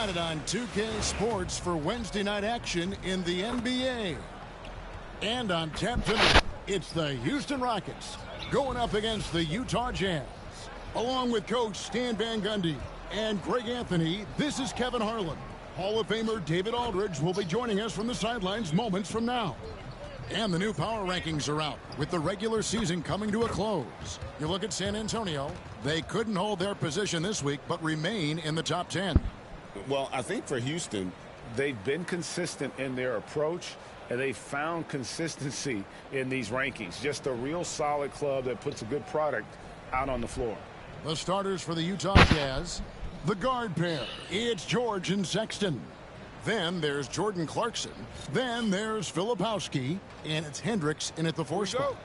got it on 2K Sports for Wednesday night action in the NBA. And on tap tonight, it's the Houston Rockets going up against the Utah Jazz. Along with Coach Stan Van Gundy and Greg Anthony, this is Kevin Harlan. Hall of Famer David Aldridge will be joining us from the sidelines moments from now. And the new power rankings are out, with the regular season coming to a close. You look at San Antonio, they couldn't hold their position this week, but remain in the top 10. Well, I think for Houston, they've been consistent in their approach, and they found consistency in these rankings. Just a real solid club that puts a good product out on the floor. The starters for the Utah Jazz, the guard pair, it's George and Sexton. Then there's Jordan Clarkson. Then there's Filipowski. And it's Hendricks in at the 4 spot.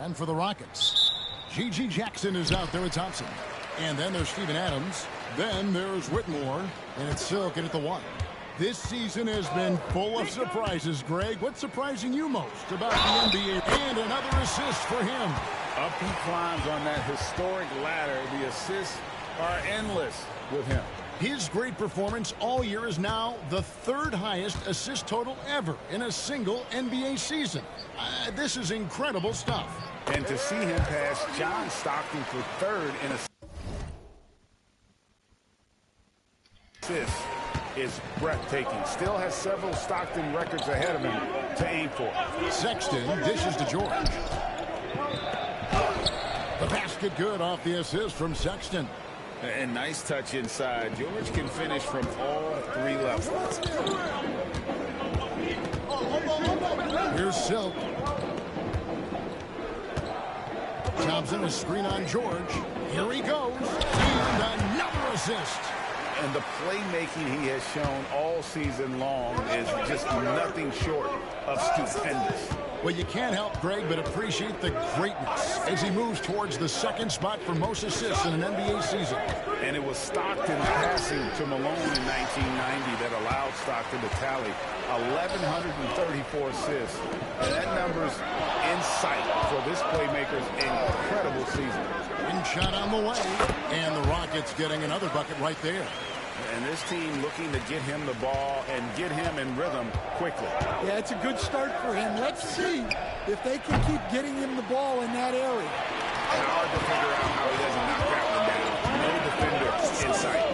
And for the Rockets, G.G. Jackson is out there with Thompson. And then there's Steven Adams. Then there's Whitmore. And it's Silk in at the 1. This season has been full of surprises, Greg. What's surprising you most about the NBA? And another assist for him. Up he climbs on that historic ladder. The assists are endless with him. His great performance all year is now the 3rd highest assist total ever in a single NBA season. This is incredible stuff. And to see him pass John Stockton for 3rd in assists is breathtaking. Still has several Stockton records ahead of him to aim for. Sexton dishes to George. The basket good off the assist from Sexton. And nice touch inside. George can finish from all 3 levels. Here's Silk. Thompson, a screen on George. Here he goes. And another assist. And the playmaking he has shown all season long is just nothing short of stupendous. Well, you can't help, Greg, but appreciate the greatness as he moves towards the 2nd spot for most assists in an NBA season. And it was Stockton passing to Malone in 1990 that allowed Stockton to tally 1,134 assists. And that number's in sight for this playmaker's incredible season. And shot on the way. And the Rockets getting another bucket right there. And this team looking to get him the ball and get him in rhythm quickly. Yeah, it's a good start for him. Let's see if they can keep getting him the ball in that area. And hard to figure out how he doesn't knock that one down. No defender in sight.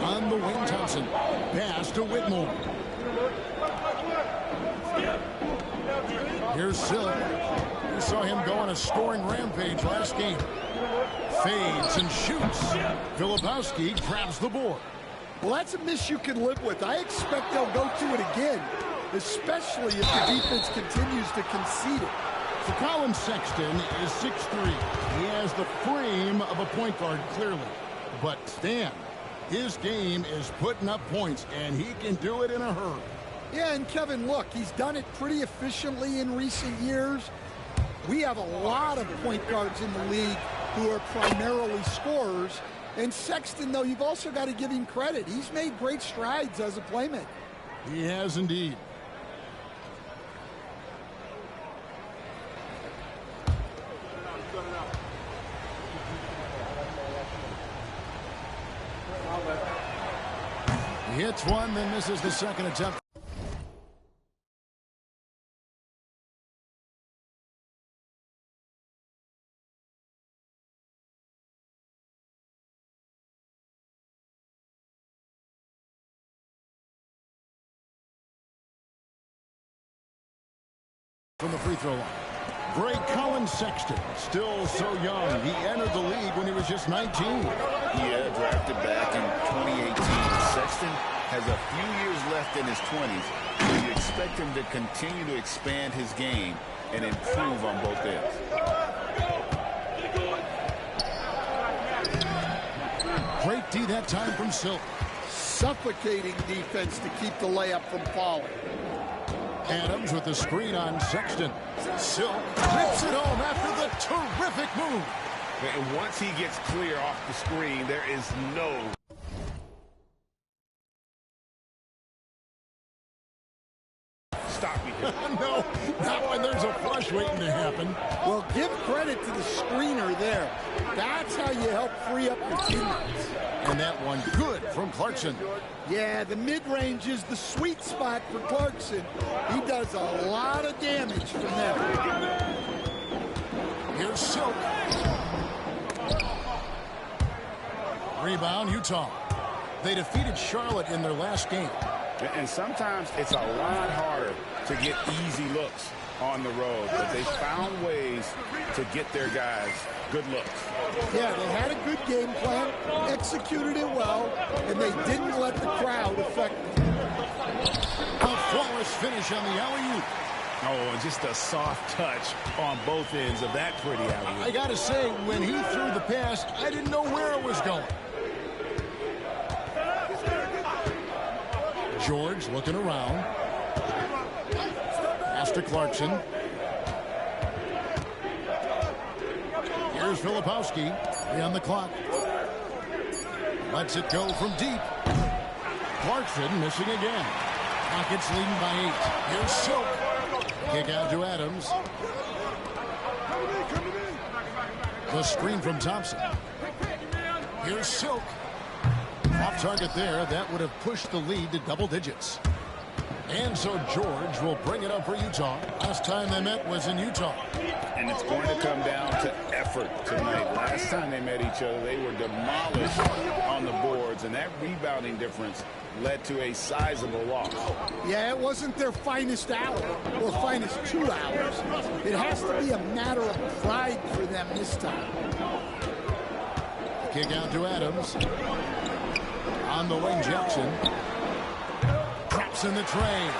On the wing, Thompson. Pass to Whitmore. Here's Silk. We saw him go on a scoring rampage last game. Fades and shoots. Filipowski grabs the board. Well, that's a miss you can live with. I expect they'll go to it again, especially if the defense continues to concede it. So Colin Sexton is 6'3". He has the frame of a point guard, clearly. But Stan, his game is putting up points, and he can do it in a hurry. Yeah, and Kevin, look, he's done it pretty efficiently in recent years. We have a lot of point guards in the league who are primarily scorers. And Sexton, though, you've also got to give him credit. He's made great strides as a playmaker. He has indeed. He hits one, then misses the 2nd attempt. From the free throw line. Great Colin Sexton, still so young. He entered the league when he was just 19. Yeah, drafted back in 2018. Sexton has a few years left in his 20s, so you expect him to continue to expand his game and improve on both ends. Great D that time from Silk. Suffocating defense to keep the layup from falling. Adams with the screen on Sexton. Silk rips it home after the terrific move. And once he gets clear off the screen, there is no stopping him. No, not when there's a flush waiting to happen. Well, give credit to the screener there. That's how you help free up your teammates. And that one good from Clarkson. Yeah, the mid-range is the sweet spot for Clarkson. He does a lot of damage from there. Here's Silk. Rebound, Utah. They defeated Charlotte in their last game. And sometimes it's a lot harder to get easy looks on the road, but they found ways to get their guys good looks. Yeah, they had a good game plan, executed it well, and they didn't let the crowd affect them. A flawless finish on the alley-oop. Oh, and just a soft touch on both ends of that pretty alley-oop. I got to say, when he threw the pass, I didn't know where it was going. George looking around. Pass to Clarkson. Here's Filipowski. 3 on the clock. Lets it go from deep. Clarkson missing again. Rockets leading by 8. Here's Silk. Kick out to Adams. The screen from Thompson. Here's Silk. Off target there. That would have pushed the lead to double digits. And so George will bring it up for Utah. Last time they met was in Utah. And it's going to come down to effort tonight. Last time they met each other, they were demolished on the boards, and that rebounding difference led to a sizable loss. Yeah, it wasn't their finest hour or finest 2 hours. It has to be a matter of pride for them this time. Kick out to Adams. On the wing, Jackson. Drops in the tray.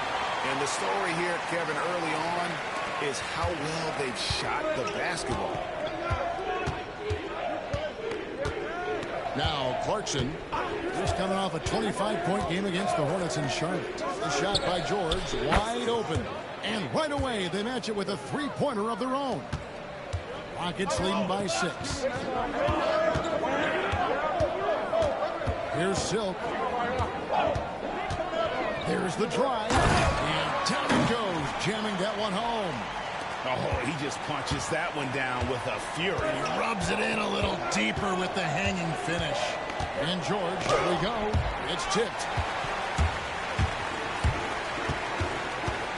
And the story here, Kevin, early on is how well they've shot the basketball. Now Clarkson, just coming off a 25-point game against the Hornets in Charlotte. The shot by George, wide open. And right away, they match it with a 3-pointer of their own. Rockets leading by 6. Here's Silk. There's the drive. And down it goes, jamming that one home. Oh, he just punches that one down with a fury. He rubs it in a little deeper with the hanging finish. And George, here we go. It's tipped.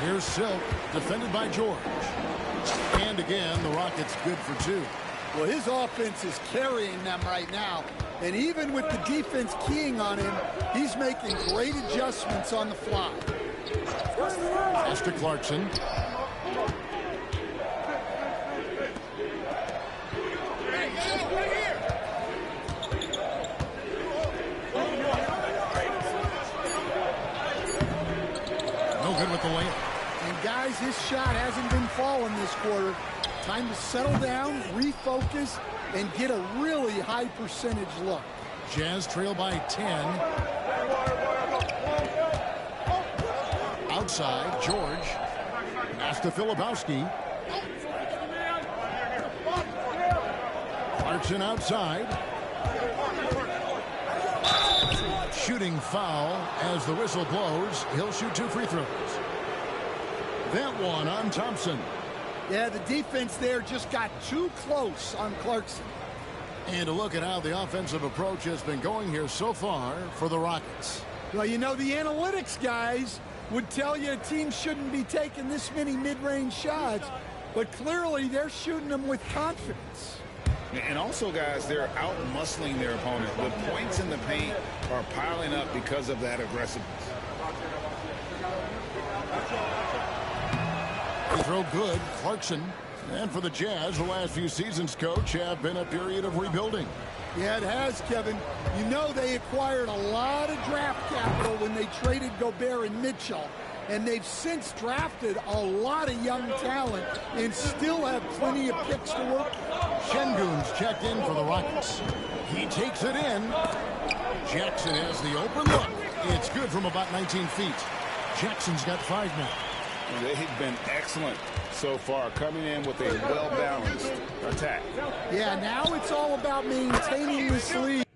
Here's Silk, defended by George. And again, the Rockets good for 2. Well, his offense is carrying them right now. And even with the defense keying on him, he's making great adjustments on the fly. Pass to Clarkson. No good with the layup. And guys, his shot hasn't been falling this quarter. Time to settle down, refocus, and get a really high percentage look. Jazz trail by 10. Outside, George. Pass to Filipowski. Clarkson outside. Shooting foul as the whistle blows. He'll shoot 2 free throws. That one on Thompson. Yeah, the defense there just got too close on Clarkson. And to look at how the offensive approach has been going here so far for the Rockets. Well, you know, the analytics guys would tell you a team shouldn't be taking this many mid-range shots, but clearly they're shooting them with confidence. And also, guys, they're out-muscling their opponent. The points in the paint are piling up because of that aggressiveness. Throw good, Clarkson. And for the Jazz, the last few seasons, coach, have been a period of rebuilding. Yeah, it has, Kevin. You know they acquired a lot of draft capital when they traded Gobert and Mitchell. And they've since drafted a lot of young talent and still have plenty of picks to work with. Şengün's checked in for the Rockets. He takes it in. Jackson has the open look. It's good from about 19 feet. Jackson's got 5 now. They've been excellent so far, coming in with a well-balanced attack. Yeah, now it's all about maintaining this lead.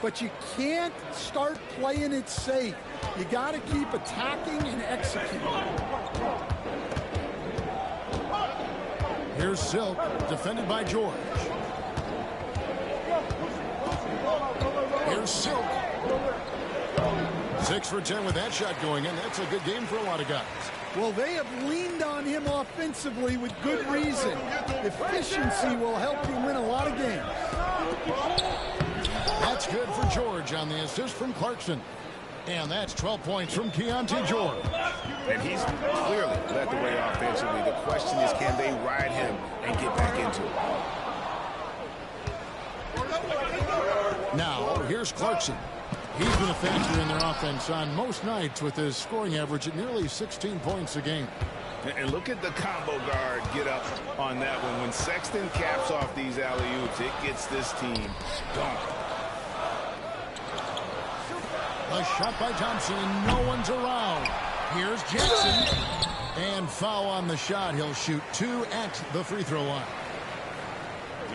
but you can't start playing it safe. You got to keep attacking and executing. Here's Silk, defended by George. Here's Silk. 6 for 10 with that shot going in. That's a good game for a lot of guys. Well, they have leaned on him offensively with good reason. Efficiency will help you win a lot of games. That's good for George on the assist from Clarkson. And that's 12 points from Keontae George. And he's clearly led the way offensively. The question is, can they ride him and get back into it? Now, here's Clarkson. He's been a factor in their offense on most nights with his scoring average at nearly 16 points a game. And look at the combo guard get up on that one. When Sexton caps off these alley-oops, it gets this team going. A shot by Thompson, and no one's around. Here's Jackson. And foul on the shot. He'll shoot 2 at the free throw line.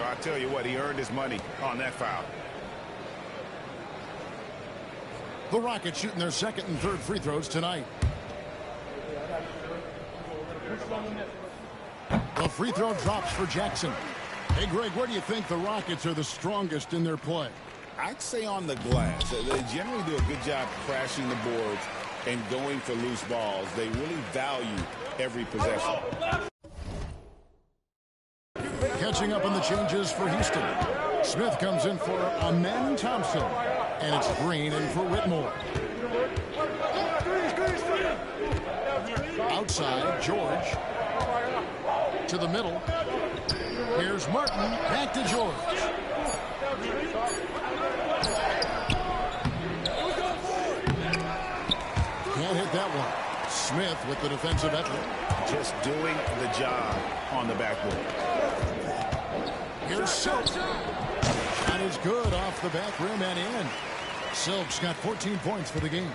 I tell you what, he earned his money on that foul. The Rockets shooting their second and third free throws tonight. The free throw drops for Jackson. Hey, Greg, where do you think the Rockets are the strongest in their play? I'd say on the glass. They generally do a good job crashing the boards and going for loose balls. They really value every possession. Catching up on the changes for Houston. Smith comes in for Amen Thompson. And it's Green in for Whitmore. Outside, George. To the middle. Here's Martin. Back to George. Can't hit that one. Smith with the defensive effort. Just doing the job on the backboard. Here's Silk. Shot is good off the back rim and in. Silk's got 14 points for the game.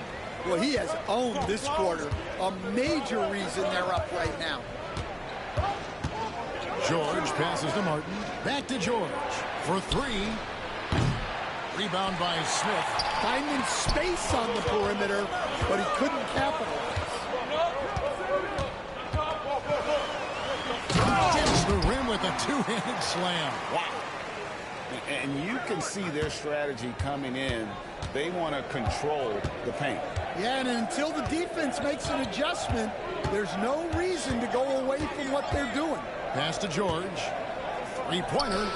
Well, he has owned this quarter. A major reason they're up right now. George passes to Martin. Back to George for 3. Rebound by Smith. Finding space on the perimeter, but he couldn't capitalize. Dips the rim with a 2-handed slam. Wow. And you can see their strategy coming in. They want to control the paint. Yeah, and until the defense makes an adjustment, there's no reason to go away from what they're doing. Pass to George. 3-pointer.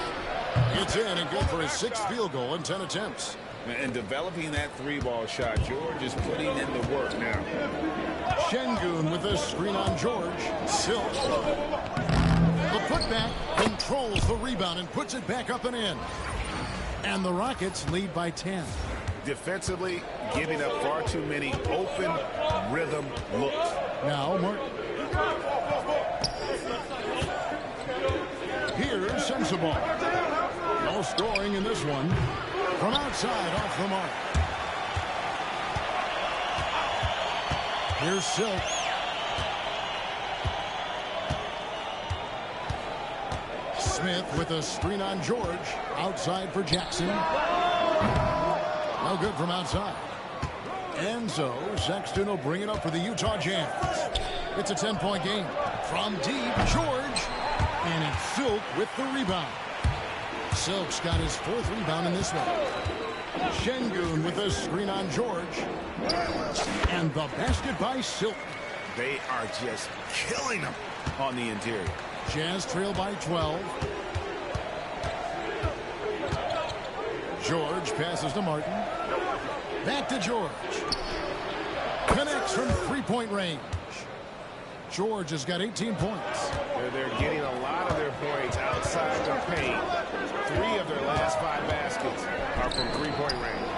It's in and good for his 6th field goal in 10 attempts. And developing that 3-ball shot, George is putting in the work now. Şengün with a screen on George. Silk. The putback controls the rebound and puts it back up and in. And the Rockets lead by 10. Defensively, giving up far too many open rhythm looks. Now, Martin. Here's Sensible. No scoring in this one. From outside, off the mark. Here's Silk. Smith with a screen on George. Outside for Jackson. No good from outside. And so Sexton will bring it up for the Utah Jazz. It's a 10-point game. From deep, George. And it's Silk with the rebound. Silk's got his 4th rebound in this one. Şengün with a screen on George. And the basket by Silk. They are just killing them on the interior. Jazz trail by 12. George passes to Martin. Back to George. Connects from 3-point range. George has got 18 points. They're getting a lot of their points outside the paint. 3 of their last 5 baskets are from 3-point range.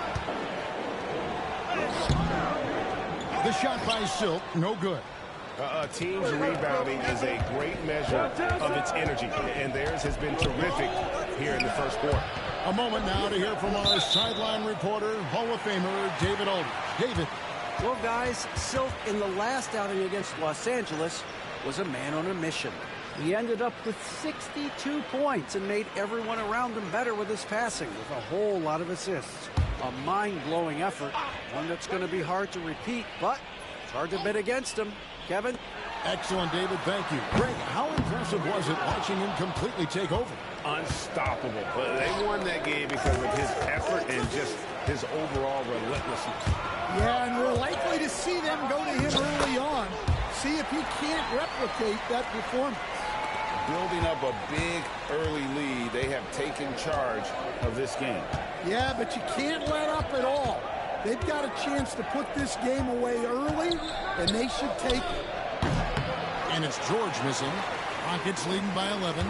The shot by Silk, no good. A team's rebounding is a great measure of its energy, and theirs has been terrific here in the first quarter. A moment now to hear from our sideline reporter, Hall of Famer David Aldridge. David. Well, guys, Silk in the last outing against Los Angeles was a man on a mission. He ended up with 62 points and made everyone around him better with his passing, with a whole lot of assists. A mind-blowing effort. One that's going to be hard to repeat, but it's hard to bet against him. Kevin? Excellent, David. Thank you. Greg, how impressive was it watching him completely take over? Unstoppable. But they won that game because of his effort and just his overall relentlessness. Yeah, and we're likely to see them go to him early on. See if he can't replicate that performance. Building up a big early lead, they have taken charge of this game. Yeah, but you can't let up at all. They've got a chance to put this game away early, and they should take it. And it's George missing. Rockets leading by 11.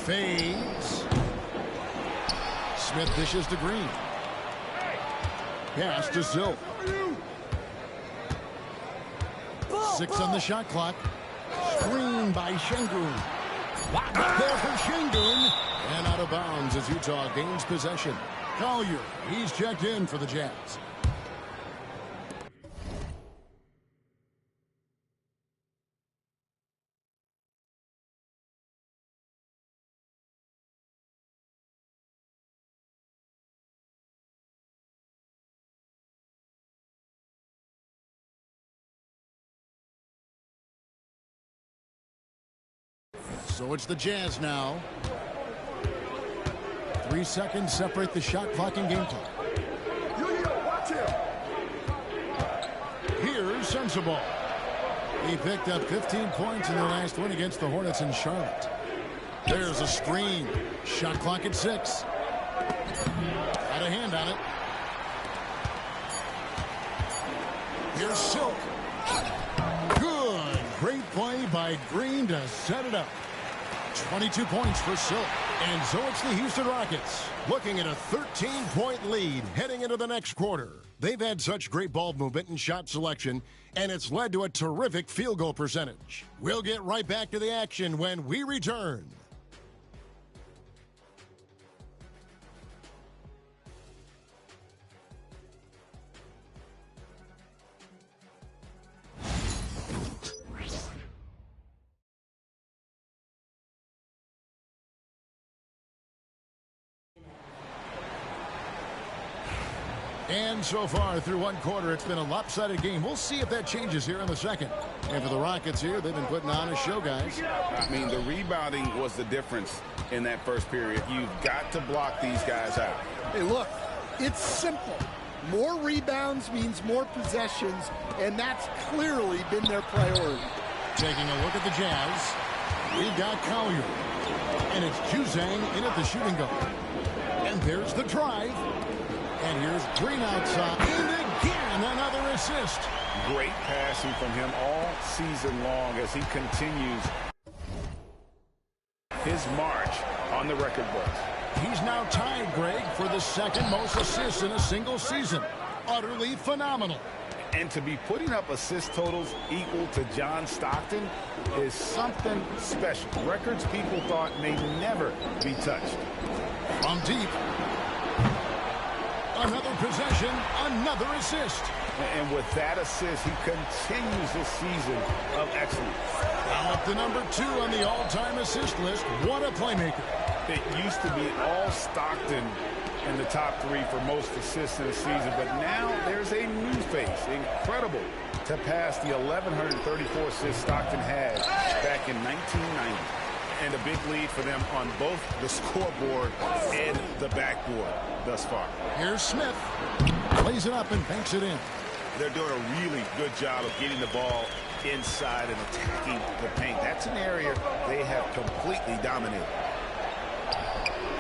Fades. Smith dishes to Green. Pass to Silk. 6 on the shot clock. Screen by Şengün. There for Şengün. And out of bounds as Utah gains possession. Collier, he's checked in for the Jazz. So it's the Jazz now. 3 seconds separate the shot clock and game time. Watch him. Here's Sensabaugh. He picked up 15 points in their last win against the Hornets in Charlotte. There's a screen. Shot clock at 6. Got a hand on it. Here's Silk. Good. Great play by Green to set it up. 22 points for Silk. And so it's the Houston Rockets looking at a 13-point lead heading into the next quarter. They've had such great ball movement and shot selection, and it's led to a terrific field goal percentage. We'll get right back to the action when we return. And so far through one quarter, it's been a lopsided game. We'll see if that changes here in the second. And for the Rockets here, they've been putting on a show, guys. I mean, the rebounding was the difference in that first period. You've got to block these guys out. Hey, look, it's simple. More rebounds means more possessions, and that's clearly been their priority. Taking a look at the Jazz, we've got Collier. And it's Juzang in at the shooting guard. And there's the drive. And here's Green outside. And again, another assist. Great passing from him all season long as he continues his march on the record books. He's now tied, Greg, for the second most assists in a single season. Utterly phenomenal. And to be putting up assist totals equal to John Stockton is something special. Records people thought may never be touched. From deep. Another possession, another assist. And with that assist, he continues his season of excellence. Now up to number 2 on the all-time assist list. What a playmaker. It used to be all Stockton in the top 3 for most assists in a season, but now there's a new face. Incredible to pass the 1,134 assists Stockton had back in 1990. And a big lead for them on both the scoreboard and the backboard thus far. Here's Smith. Plays it up and banks it in. They're doing a really good job of getting the ball inside and attacking the paint. That's an area they have completely dominated.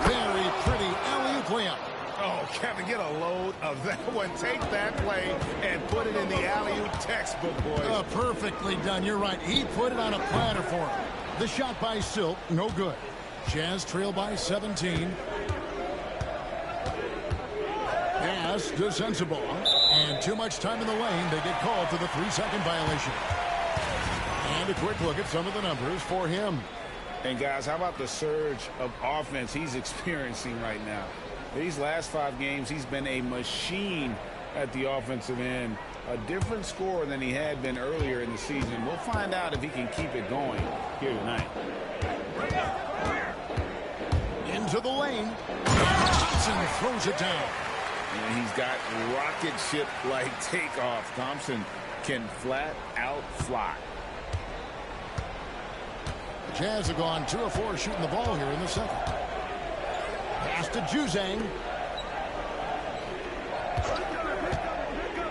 Very pretty alley-oop layup. Oh, Kevin, get a load of that one. Take that play and put it in the alley-oop textbook, boys. Perfectly done. You're right. He put it on a platter for him. The shot by Silk, no good. Jazz trail by 17. Pass to Sensabaugh. And too much time in the lane. They get called for the 3-second violation. And a quick look at some of the numbers for him. And, guys, how about the surge of offense he's experiencing right now? These last 5 games, he's been a machine at the offensive end. A different scorer than he had been earlier in the season. We'll find out if he can keep it going here tonight. Into the lane. Thompson throws it down. And he's got rocket ship-like takeoff. Thompson can flat out fly. The Jazz have gone 2 of 4 shooting the ball here in the second. Pass to Juzang.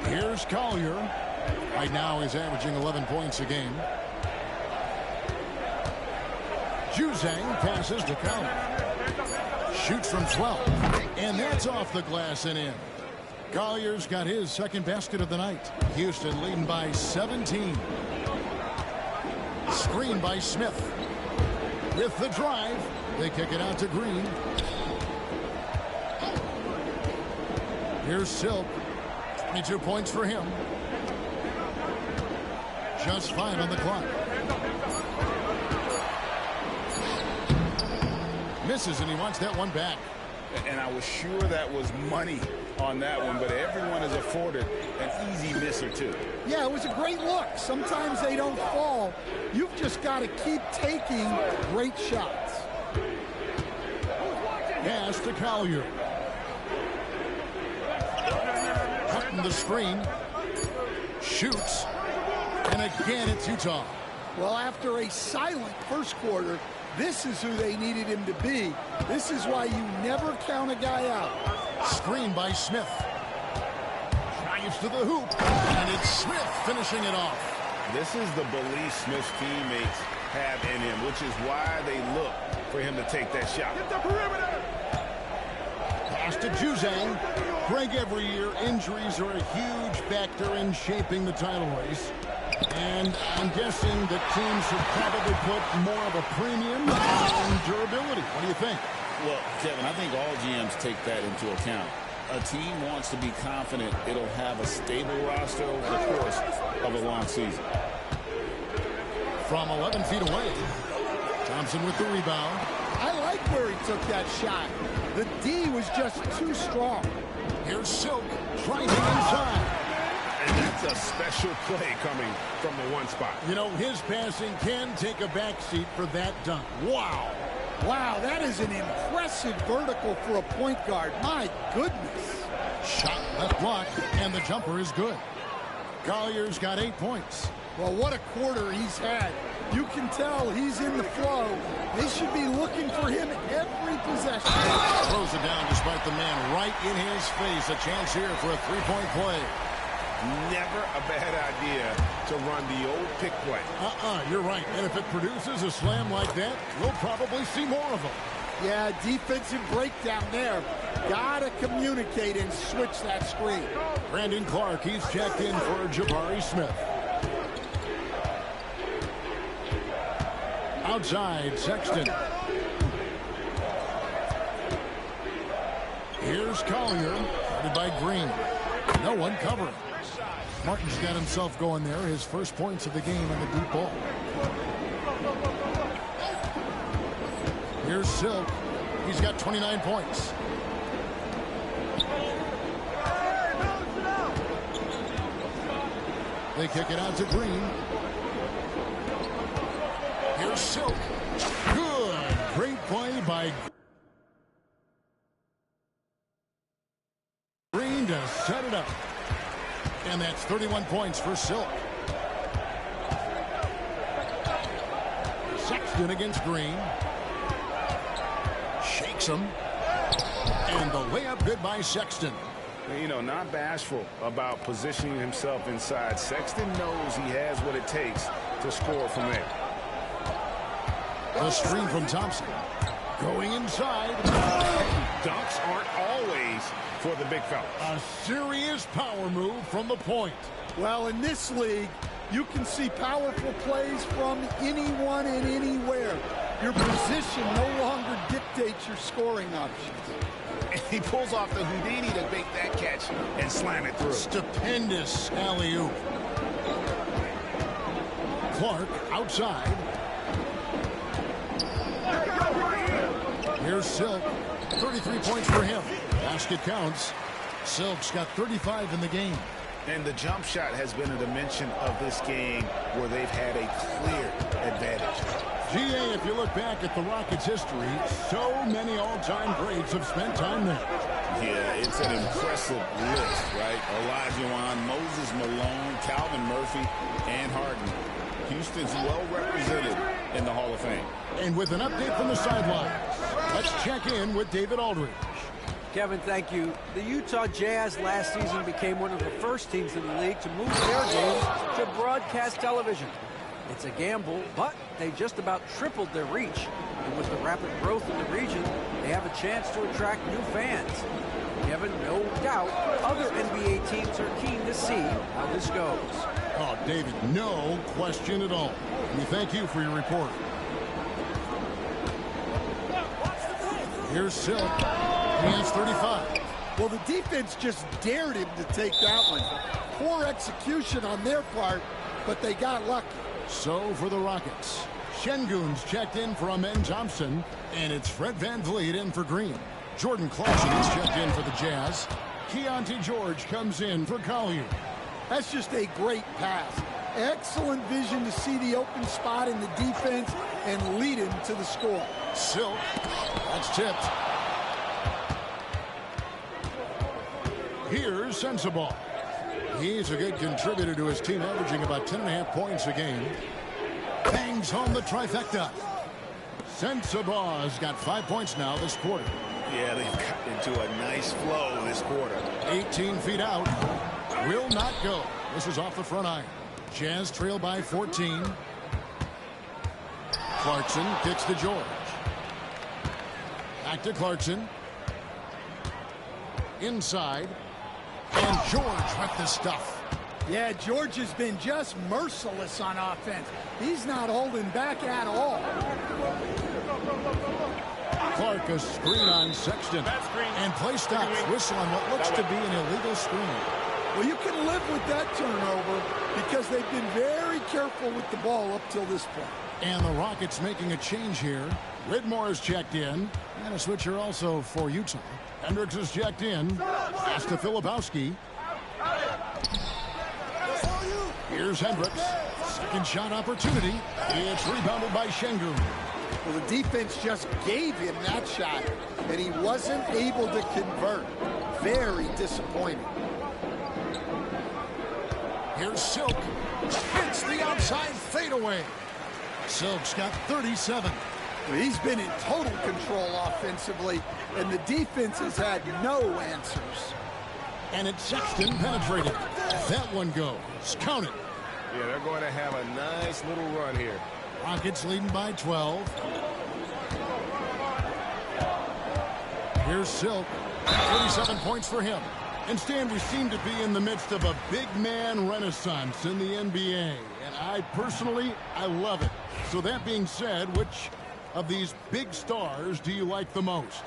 Here's Collier. Right now he's averaging 11 points a game. Juzang passes to Collier. Shoots from 12. And that's off the glass and in. Collier's got his second basket of the night. Houston leading by 17. Screen by Smith. With the drive, they kick it out to Green. Here's Silk. 22 points for him. Just 5 on the clock. Misses, and he wants that one back. And I was sure that was money on that one, but everyone is afforded an easy miss or two. Yeah, it was a great look. Sometimes they don't fall. You've just got to keep taking great shots. Pass to Collier. Cutting the screen. Shoots. And again, it's Utah. Well, after a silent first quarter, this is who they needed him to be. This is why you never count a guy out. Screen by Smith. Drives to the hoop. And it's Smith finishing it off. This is the belief Smith's teammates have in him, which is why they look for him to take that shot. Get the perimeter. Pass to Juzang. Greg, every year, injuries are a huge factor in shaping the title race. And I'm guessing that teams should probably put more of a premium on durability. What do you think? Well, Kevin, I think all GMs take that into account. A team wants to be confident it'll have a stable roster over the course of a long season. From 11 feet away, Thompson with the rebound. I like where he took that shot. The D was just too strong. Here's Silk driving inside. And that's a special play coming from the one spot. You know, his passing can take a backseat for that dunk. Wow. Wow, that is an impressive vertical for a point guard. My goodness. Shot left block, and the jumper is good. Collier's got 8 points. Well, what a quarter he's had. You can tell he's in the flow. They should be looking for him every possession. Throws it down despite the man right in his face. A chance here for a three-point play. Never a bad idea to run the old pick play. You're right. And if it produces a slam like that, we'll probably see more of them. Yeah, defensive breakdown there. Gotta communicate and switch that screen. Brandon Clark, he's checked in for Jabari Smith. Outside, Sexton. Here's Collier, headed by Green. No one covering. Martin's got himself going there. His first points of the game on the deep ball. Here's Silk. He's got 29 points. They kick it out to Green. Here's Silk. Good. Great play by Green to set it up. And that's 31 points for Silk. Sexton against Green. Shakes him. And the layup good by Sexton. You know, not bashful about positioning himself inside. Sexton knows he has what it takes to score from there. The screen from Thompson. Going inside. Dunks aren't always for the big fella. A serious power move from the point. Well, in this league, you can see powerful plays from anyone and anywhere. Your position no longer dictates your scoring options. He pulls off the Houdini to make that catch and slam it through. Stupendous alley-oop. Clark outside. Here's Silk. 33 points for him. Basket counts. Silk's got 35 in the game. And the jump shot has been a dimension of this game where they've had a clear advantage. GA, if you look back at the Rockets' history, so many all-time greats have spent time there. Yeah, it's an impressive list, right? Olajuwon, Moses Malone, Calvin Murphy, and Harden. Houston's well represented in the Hall of Fame. And with an update from the sidelines, let's check in with David Aldridge. Kevin, thank you. The Utah Jazz last season became one of the first teams in the league to move their games to broadcast television. It's a gamble, but they just about tripled their reach. And with the rapid growth in the region, they have a chance to attract new fans. Kevin, no doubt, other NBA teams are keen to see how this goes. Oh, David, no question at all. We thank you for your report. Here's Silk. He has 35. Well, the defense just dared him to take that one. Poor execution on their part, but they got lucky. So for the Rockets, Şengün's checked in for Amen Thompson, and it's Fred VanVleet in for Green. Jordan Clarkson is checked in for the Jazz. Keontae George comes in for Collier. That's just a great pass. Excellent vision to see the open spot in the defense and lead him to the score. Silk, that's tipped. Here's Sensabaugh. He's a good contributor to his team, averaging about 10.5 points a game. Bangs home the trifecta. Sensabaugh's got 5 points now this quarter. Yeah, they've got into a nice flow this quarter. 18 feet out. Will not go. This is off the front iron. Jazz trail by 14. Clarkson kicks to George. Back to Clarkson. Inside. And George with the stuff. Yeah, George has been just merciless on offense. He's not holding back at all. Clark, a screen on Sexton. And play stops. Whistle on what looks to be an illegal screen. Well, you can live with that turnover because they've been very careful with the ball up till this point. And the Rockets making a change here. Widmore is checked in. And a switcher also for Utah. Hendricks is checked in. Pass to Filipowski. Here's Hendricks. Second shot opportunity. It's rebounded by Şengün. Well, the defense just gave him that shot, and he wasn't able to convert. Very disappointing. Here's Silk. Hits the outside fadeaway. Silk's got 37. He's been in total control offensively, and the defense has had no answers. And it's Sexton penetrating. That one goes. Count it. Yeah, they're going to have a nice little run here. Rockets leading by 12. Here's Silk. 37 points for him. And Stan, we seem to be in the midst of a big man renaissance in the NBA. And I personally love it. So that being said, which of these big stars do you like the most?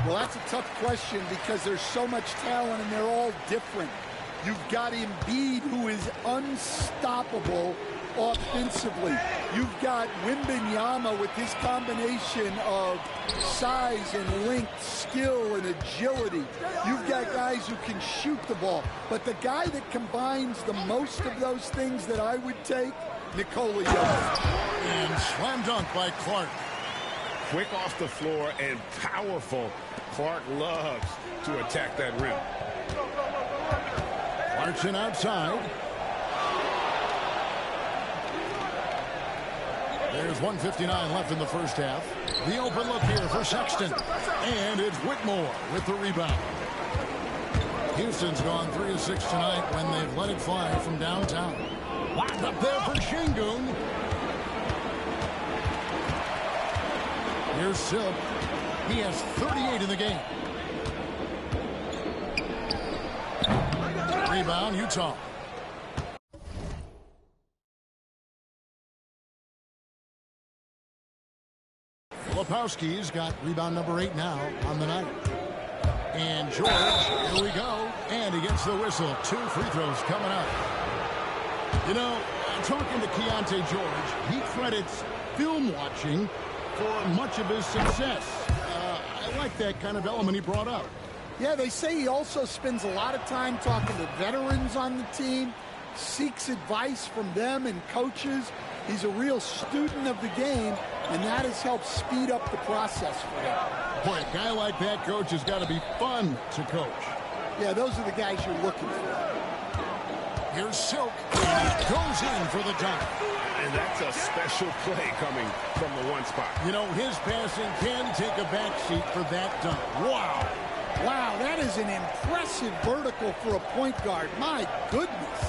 Well, that's a tough question because there's so much talent and they're all different. You've got Embiid, who is unstoppable offensively. You've got Wembanyama with his combination of size and length, skill and agility. You've got guys who can shoot the ball. But the guy that combines the most of those things that I would take, Nikola Jokic. And slam dunk by Clark. Quick off the floor and powerful. Clark loves to attack that rim. Clarkson outside. There's 1:59 left in the first half. The open look here for Sexton. And it's Whitmore with the rebound. Houston's gone 3 of 6 tonight when they've let it fly from downtown. Locked up there for Şengün. Here's Silk. He has 38 in the game. Rebound, Utah. Filipowski's got rebound number 8 now on the night. And George, here we go. And he gets the whistle. 2 free throws coming up. You know, talking to Keontae George, he credits film watching for much of his success. I like that kind of element he brought up. Yeah, they say he also spends a lot of time talking to veterans on the team, seeks advice from them and coaches. He's a real student of the game, and that has helped speed up the process for him. Boy, a guy like that, coach, has got to be fun to coach. Yeah, those are the guys you're looking for. Here's Silk, and he goes in for the dunk. And that's a special play coming from the one spot. You know, his passing can take a backseat for that dunk. Wow. Wow, that is an impressive vertical for a point guard. My goodness.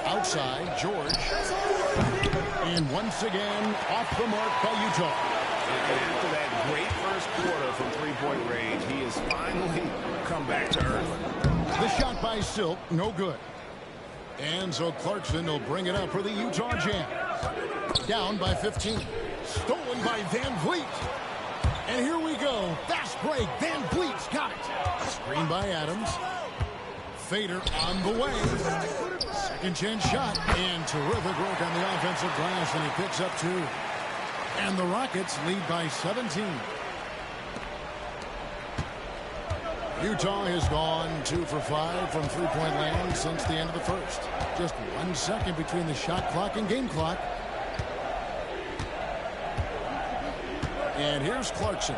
Outside, George. And once again, off the mark by Utah. And after that great first quarter from three-point range, he has finally come back to earth. The shot by Silk, no good. And so Clarkson will bring it up for the Utah Jazz. Down by 15. Stolen by Van Vliet. And here we go. Fast break. Van Vliet's got it. Screen by Adams. Fader on the way. Second chance shot. And terrific work on the offensive glass. And he picks up 2. And the Rockets lead by 17. Utah has gone 2 for 5 from three-point land since the end of the first. Just 1 second between the shot clock and game clock. And here's Clarkson.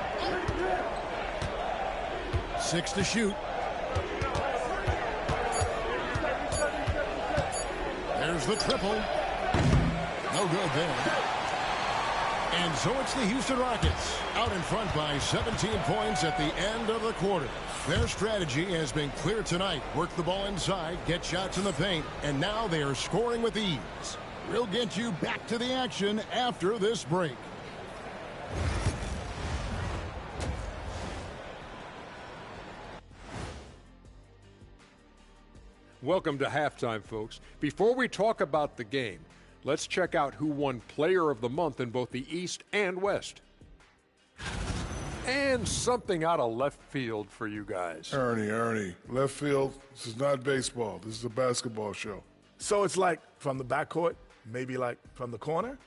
6 to shoot. There's the triple. No good there. And so it's the Houston Rockets out in front by 17 points at the end of the quarter. Their strategy has been clear tonight. Work the ball inside, get shots in the paint, and now they are scoring with ease. We'll get you back to the action after this break. Welcome to halftime, folks. Before we talk about the game, let's check out who won Player of the Month in both the East and West. And something out of left field for you guys. Ernie, left field, this is not baseball. This is a basketball show. So it's like from the backcourt, maybe like from the corner?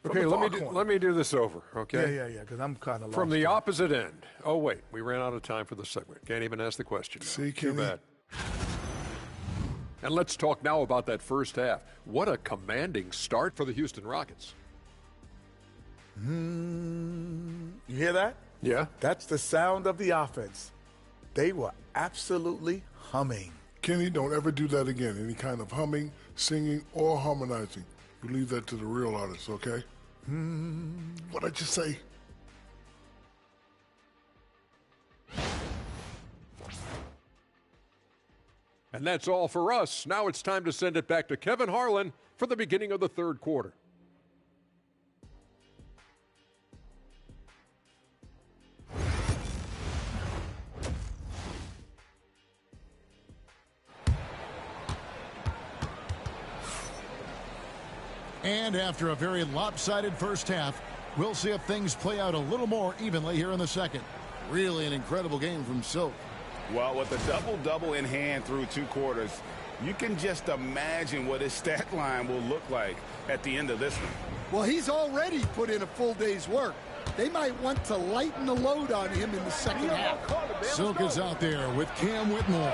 Okay, let me do this over, okay? Yeah, because I'm kind of lost. From the opposite end. Oh, wait, we ran out of time for the segment. Can't even ask the question now. See, Too Kenny? bad. And let's talk now about that first half. What a commanding start for the Houston Rockets. You hear that? Yeah? That's the sound of the offense. They were absolutely humming. Kenny, don't ever do that again. Any kind of humming, singing, or harmonizing. You leave that to the real artists, okay? What'd I just say? And that's all for us. Now it's time to send it back to Kevin Harlan for the beginning of the third quarter. And after a very lopsided first half, we'll see if things play out a little more evenly here in the second. Really an incredible game from Silk. Well, with a double-double in hand through 2 quarters, you can just imagine what his stat line will look like at the end of this one. Well, he's already put in a full day's work. They might want to lighten the load on him in the second half. Silk is out there with Cam Whitmore.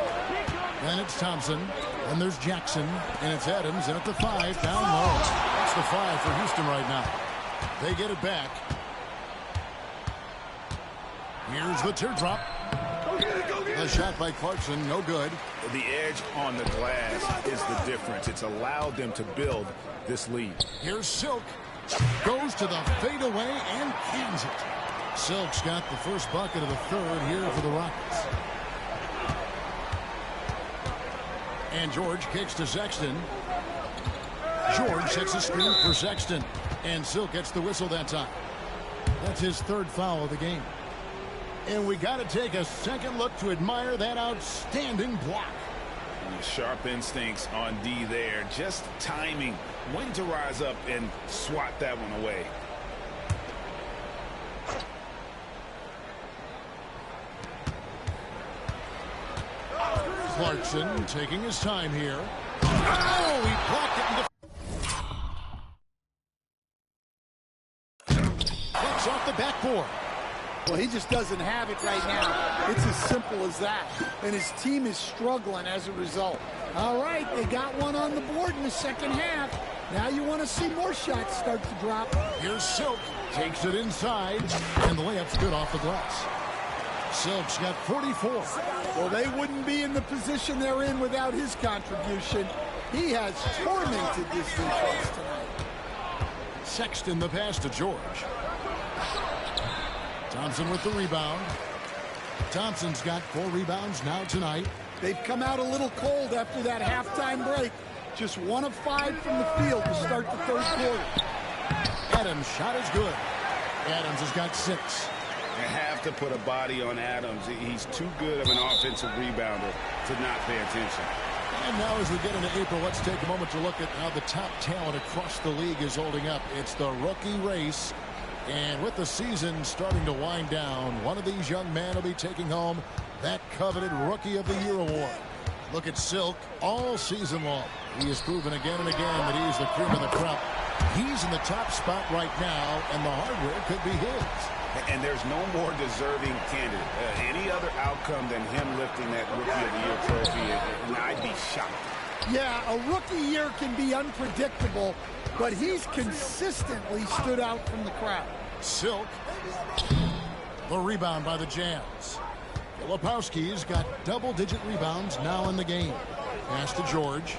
Then it's Thompson. And there's Jackson. And it's Adams. And at the 5, down low. That's the 5 for Houston right now. They get it back. Here's the teardrop. A shot by Clarkson, no good. The edge on the glass is the difference. It's allowed them to build this lead. Here's Silk. Goes to the fadeaway and cans it. Silk's got the first bucket of the third here for the Rockets. And George kicks to Sexton. George sets a screen for Sexton. And Silk gets the whistle that time. That's his 3rd foul of the game. And we got to take a second look to admire that outstanding block. Sharp instincts on D there. Just timing when to rise up and swat that one away. Clarkson taking his time here. Oh, he blocked it in the... Flicks off the backboard. Well, he just doesn't have it right now. It's as simple as that. And his team is struggling as a result. All right, they got one on the board in the second half. Now you want to see more shots start to drop. Here's Silk. Takes it inside. And the layup's good off the glass. Silk's got 44. Well, they wouldn't be in the position they're in without his contribution. He has tormented this defense tonight. Sexton the pass to George. Thompson with the rebound. Thompson's got 4 rebounds now tonight. They've come out a little cold after that halftime break. Just 1 of 5 from the field to start the third quarter. Adams' shot is good. Adams has got 6. You have to put a body on Adams. He's too good of an offensive rebounder to not pay attention. And now as we get into April, let's take a moment to look at how the top talent across the league is holding up. It's the rookie race. And with the season starting to wind down, one of these young men will be taking home that coveted Rookie of the Year award. Look at Silk all season long. He has proven again and again that he's the cream of the crop. He's in the top spot right now, and the hardware could be his. And there's no more deserving candidate. Any other outcome than him lifting that Rookie of the Year trophy, and I'd be shocked. Yeah, a rookie year can be unpredictable, but he's consistently stood out from the crowd. Silk, the rebound by the Jazz. Filipowski's got double-digit rebounds now in the game. Pass to George.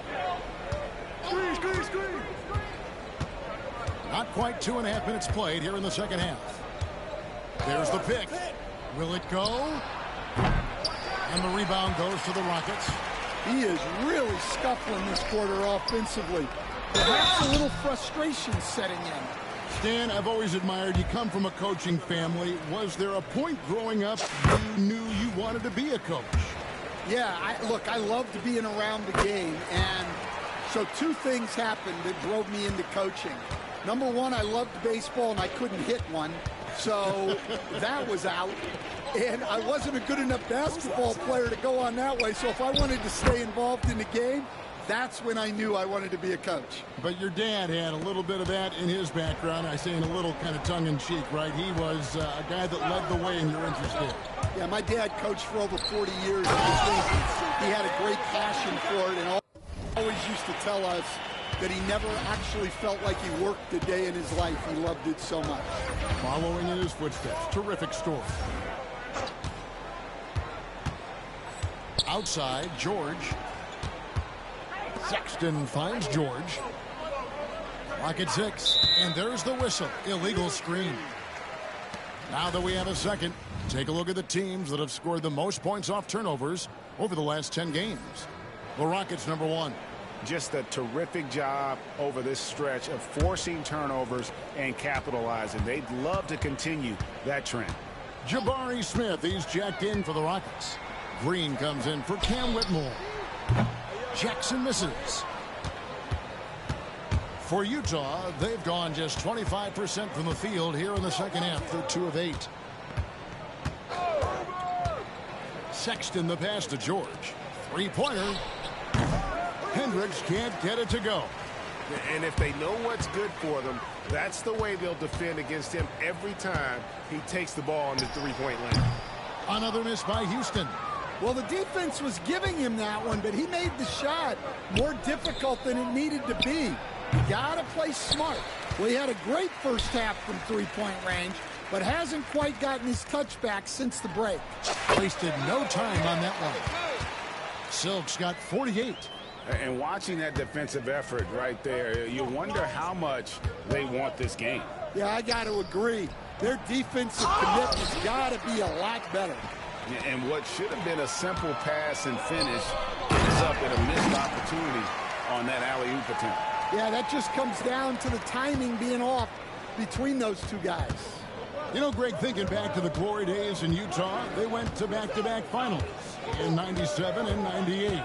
Not quite 2.5 minutes played here in the second half. There's the pick. Will it go? And the rebound goes to the Rockets. He is really scuffling this quarter offensively. Perhaps a little frustration setting in. Stan, I've always admired you. Come from a coaching family. Was there a point growing up you knew you wanted to be a coach? Yeah, look, I loved being around the game, and so 2 things happened that drove me into coaching. Number 1, I loved baseball, and I couldn't hit one, so that was out. And I wasn't a good enough basketball player to go on that way, so if I wanted to stay involved in the game, that's when I knew I wanted to be a coach. But your dad had a little bit of that in his background. I say in a little kind of tongue-in-cheek, right? He was a guy that led the way in your interest in. Yeah, my dad coached for over 40 years. He had a great passion for it and always used to tell us that he never actually felt like he worked a day in his life. He loved it so much. Following in his footsteps. Terrific story. Outside, George. Sexton finds George. Clock at 6, and there's the whistle. Illegal screen. Now that we have a second, take a look at the teams that have scored the most points off turnovers over the last 10 games. The Rockets, number 1. Just a terrific job over this stretch of forcing turnovers and capitalizing. They'd love to continue that trend. Jabari Smith, he's jacked in for the Rockets. Green comes in for Cam Whitmore. Jackson misses. For Utah, they've gone just 25% from the field here in the second half. They're 2 of 8. Sexton the pass to George. 3-pointer. Hendricks can't get it to go. And if they know what's good for them, that's the way they'll defend against him every time he takes the ball on the 3-point line. Another miss by Houston. Well, the defense was giving him that one, but he made the shot more difficult than it needed to be. You got to play smart. Well, he had a great first half from 3-point range, but hasn't quite gotten his touchback since the break. Wasted no time on that one. Silk's got 48. And watching that defensive effort right there, you wonder how much they want this game. Yeah, I got to agree. Their defensive commitment's got to be a lot better. And what should have been a simple pass and finish ends up at a missed opportunity on that alley-oop attempt. Yeah, that just comes down to the timing being off between those 2 guys. You know, Greg, thinking back to the glory days in Utah, they went to back-to-back finals in 97 and 98.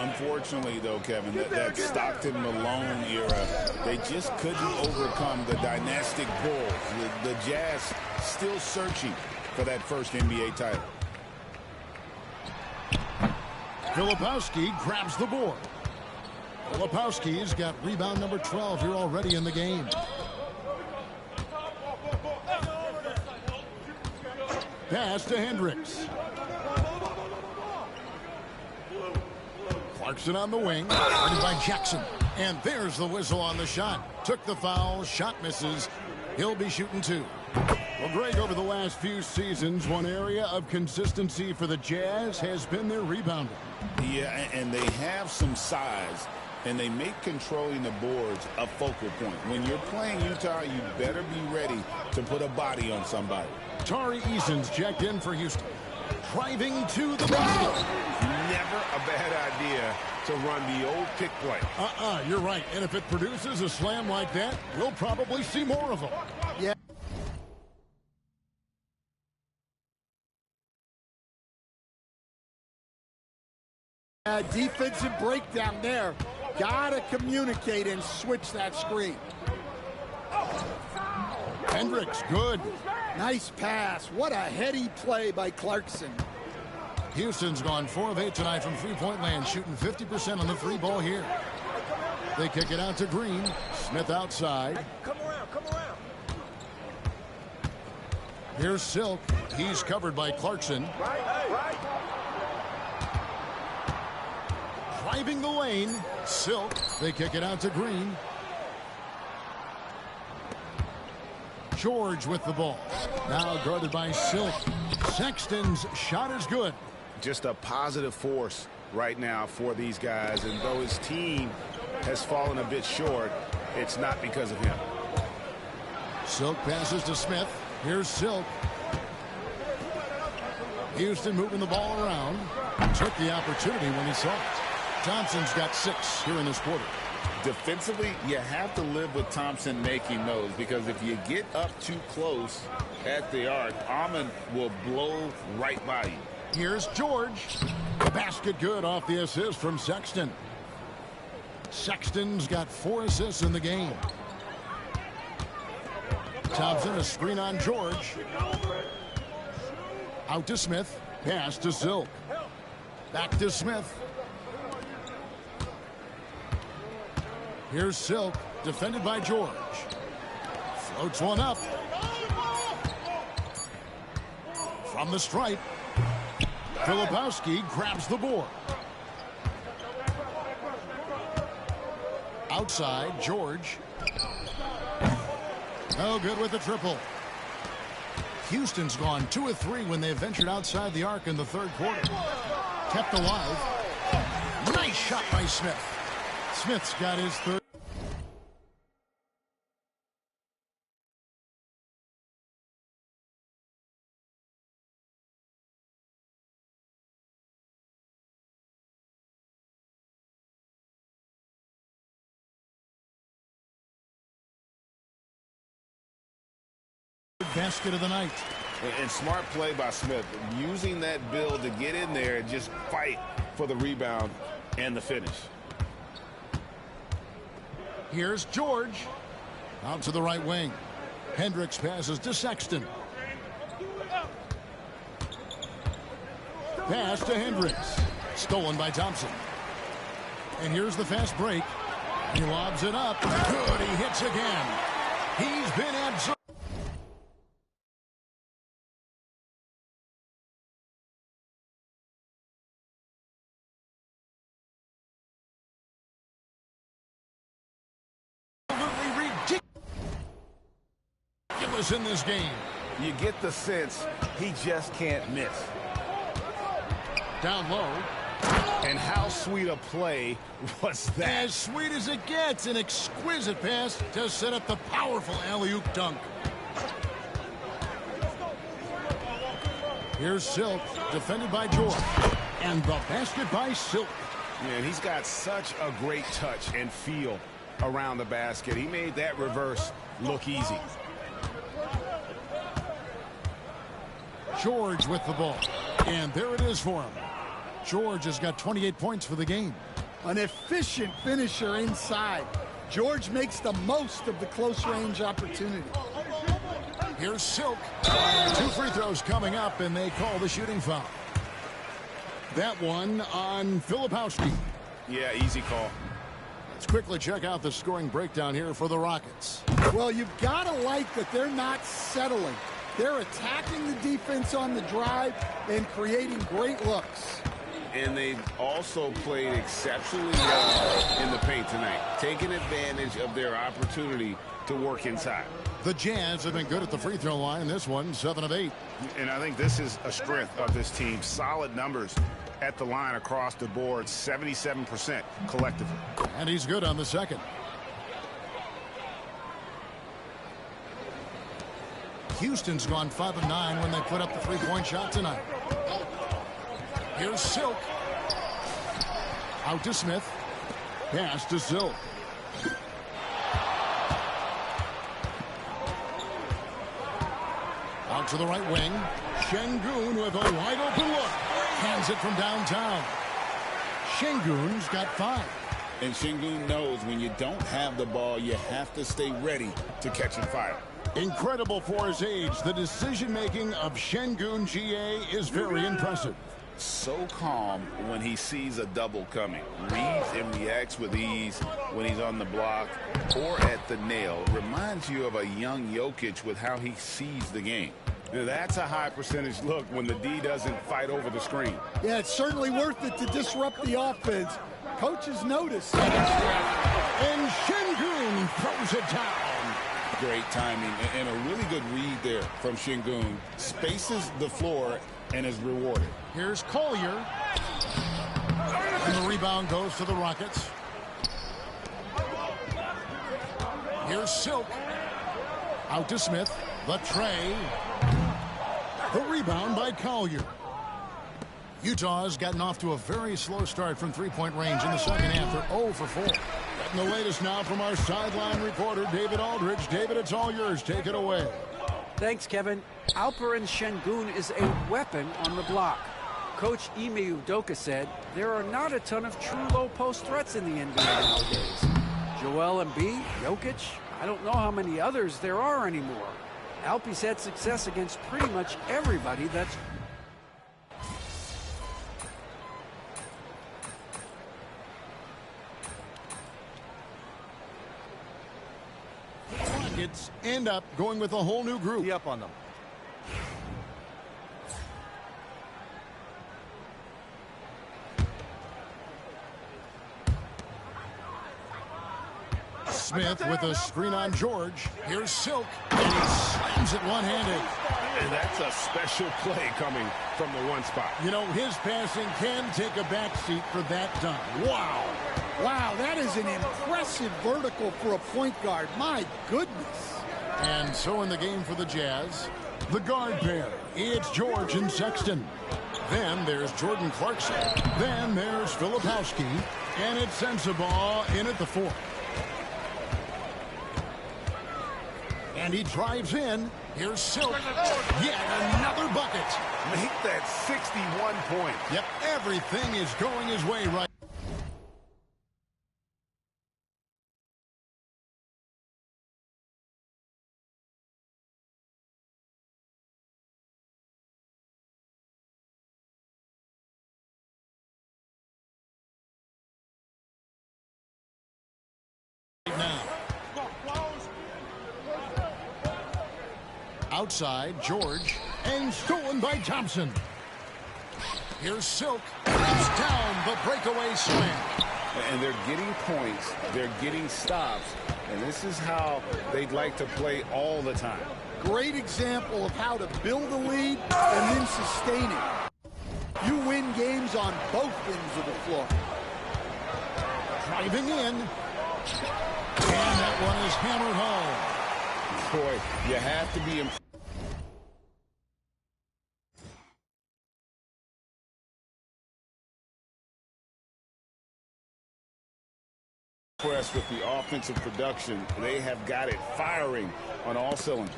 Unfortunately, though, Kevin, that Stockton-Malone era, they just couldn't overcome the dynastic Bulls. The Jazz still searching for that first NBA title. Filipowski grabs the board. Filipowski's got rebound number 12 here already in the game. Pass to Hendricks. Clarkson on the wing. Guarded by Jackson. And there's the whistle on the shot. Took the foul. Shot misses. He'll be shooting 2. Well, Greg, over the last few seasons, one area of consistency for the Jazz has been their rebounding. Yeah, and they have some size, and they make controlling the boards a focal point. When you're playing Utah, you better be ready to put a body on somebody. Tari Eason's checked in for Houston. Driving to the basket. Never a bad idea to run the old pick play. You're right. And if it produces a slam like that, we'll probably see more of them. Yeah. Defensive breakdown there. Gotta communicate and switch that screen. Hendricks, good. Nice pass. What a heady play by Clarkson. Houston's gone 4 of 8 tonight from three-point land, shooting 50% on the free ball here. They kick it out to Green. Smith outside. Hey, come around. Here's Silk. He's covered by Clarkson. Right. Driving the lane. Silk. They kick it out to Green. George with the ball. Now guarded by Silk. Sexton's shot is good. Just a positive force right now for these guys, and though his team has fallen a bit short, it's not because of him. Silk passes to Smith. Here's Silk. Houston moving the ball around. Took the opportunity when he saw it. Thompson's got 6 here in this quarter. Defensively, you have to live with Thompson making those, because if you get up too close at the arc, Ahmed will blow right by you. Here's George. The basket good off the assist from Sexton. Sexton's got 4 assists in the game. Thompson, a screen on George. Out to Smith. Pass to Silk. Back to Smith. Here's Silk, defended by George. Floats one up. From the stripe. Filipowski grabs the board. Outside, George. No good with the triple. Houston's gone 2 of 3 when they ventured outside the arc in the 3rd quarter. Kept alive. Nice shot by Smith. Smith's got his 3rd. Basket of the night. And smart play by Smith, using that build to get in there and just fight for the rebound and the finish. Here's George. Out to the right wing. Hendricks passes to Sexton. Pass to Hendricks. Stolen by Thompson. And here's the fast break. He lobs it up. Good, he hits again. He's been absorbed. In this game. You get the sense he just can't miss. Down low. And how sweet a play was that? As sweet as it gets. An exquisite pass to set up the powerful alley-oop dunk. Here's Silk, defended by George. And the basket by Silk. Yeah, and he's got such a great touch and feel around the basket. He made that reverse look easy. George with the ball. And there it is for him. George has got 28 points for the game. An efficient finisher inside. George makes the most of the close-range opportunity. Here's Silk. 2 free throws coming up, and they call the shooting foul. That one on Filipowski. Yeah, easy call. Let's quickly check out the scoring breakdown here for the Rockets. Well, you've got to like that they're not settling. They're attacking the defense on the drive and creating great looks. And they've also played exceptionally well in the paint tonight, taking advantage of their opportunity to work inside. The Jazz have been good at the free throw line in this one, 7 of 8. And I think this is a strength of this team. Solid numbers at the line across the board, 77% collectively. And he's good on the second. Houston's gone 5 of 9 when they put up the three-point shot tonight. Here's Silk. Out to Smith. Pass to Silk. Out to the right wing. Şengün with a wide open look. Hands it from downtown. Şengün's got 5. And Şengün knows when you don't have the ball, you have to stay ready to catch and fire. Incredible for his age. The decision-making of Şengün GA is very impressive. So calm when he sees a double coming. Reads and reacts with ease when he's on the block or at the nail. Reminds you of a young Jokic with how he sees the game. Now, that's a high percentage look when the D doesn't fight over the screen. Yeah, it's certainly worth it to disrupt the offense. Coaches notice. And Şengün throws it down. Great timing and a really good read there from Şengün. Spaces the floor and is rewarded. Here's Collier. And the rebound goes to the Rockets. Here's Silk. Out to Smith. The tray. The rebound by Collier. Utah's gotten off to a very slow start from three-point range in the second half. They're 0 for 4. And the latest now from our sideline reporter, David Aldridge. David, it's all yours. Take it away. Thanks, Kevin. Alperen Şengün is a weapon on the block. Coach Ime Udoka said there are not a ton of true low-post threats in the NBA nowadays. Joel Embiid, Jokic, I don't know how many others there are anymore. Alpe's had success against pretty much everybody that's... Rockets end up going with a whole new group. Be up on them. Smith with a screen on George. Here's Silk. And he slams it one-handed. And that's a special play coming from the one spot. You know, his passing can take a backseat for that dunk. Wow. Wow, that is an impressive vertical for a point guard. My goodness. And so in the game for the Jazz, the guard pair. It's George and Sexton. Then there's Jordan Clarkson. Then there's Filipowski. And it's Sensabaugh in at the 4th. And he drives in. Here's Silk. Yet another bucket. Make that 61 points. Yep, everything is going his way right now. Outside, George, and stolen by Thompson. Here's Silk. Rips down the breakaway slam. And they're getting points, they're getting stops, and this is how they'd like to play all the time. Great example of how to build a lead and then sustain it. You win games on both ends of the floor. Driving in. And that one is hammered home. Boy, you have to be impressed with the offensive production. They have got it firing on all cylinders.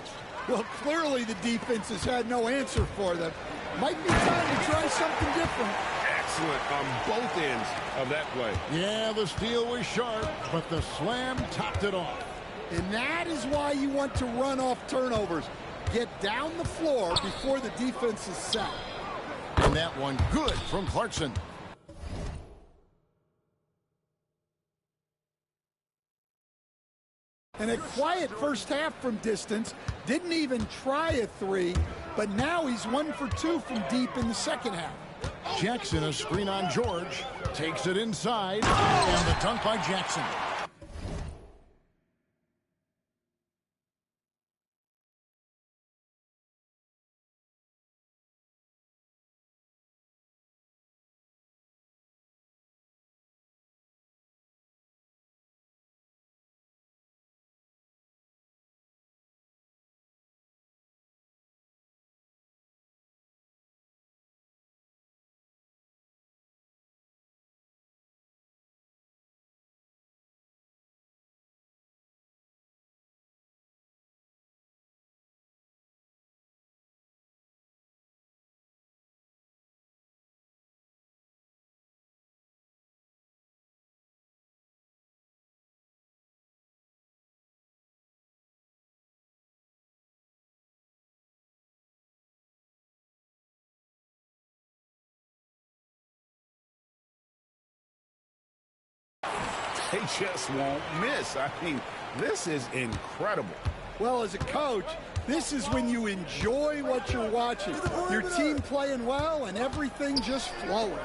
Well, clearly the defense has had no answer for them. Might be time to try something different. Excellent on both ends of that play. Yeah, the steal was sharp, but the slam topped it off. And that is why you want to run off turnovers. Get down the floor before the defense is set. And that one good from Clarkson. And a quiet first half from distance, didn't even try a three, but now he's 1 for 2 from deep in the second half. Jackson, a screen on George, takes it inside, and the dunk by Jackson. They just won't miss. I mean, this is incredible. Well, as a coach, this is when you enjoy what you're watching. Your team playing well and everything just flowing.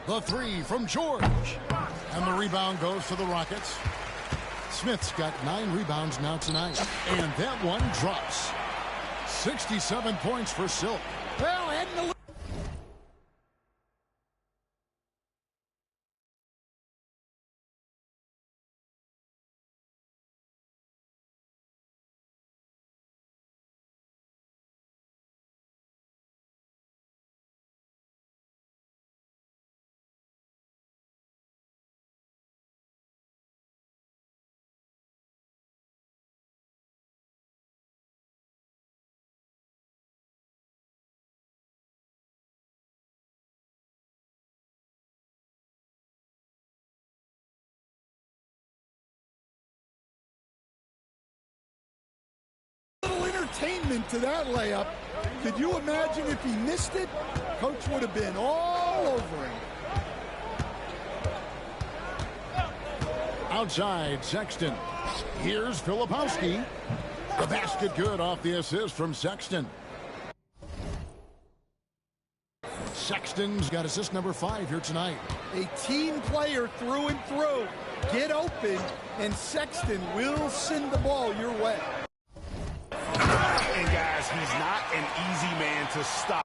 The three from George. And the rebound goes to the Rockets. Smith's got 9 rebounds now tonight. And that one drops. 67 points for Silk. Well, heading a little entertainment to that layup. Could you imagine if he missed it? Coach would have been all over him. Outside, Sexton. Here's Filipowski. The basket good off the assist from Sexton. Sexton's got assist number 5 here tonight. A team player through and through. Get open, and Sexton will send the ball your way. And guys, he's not an easy man to stop.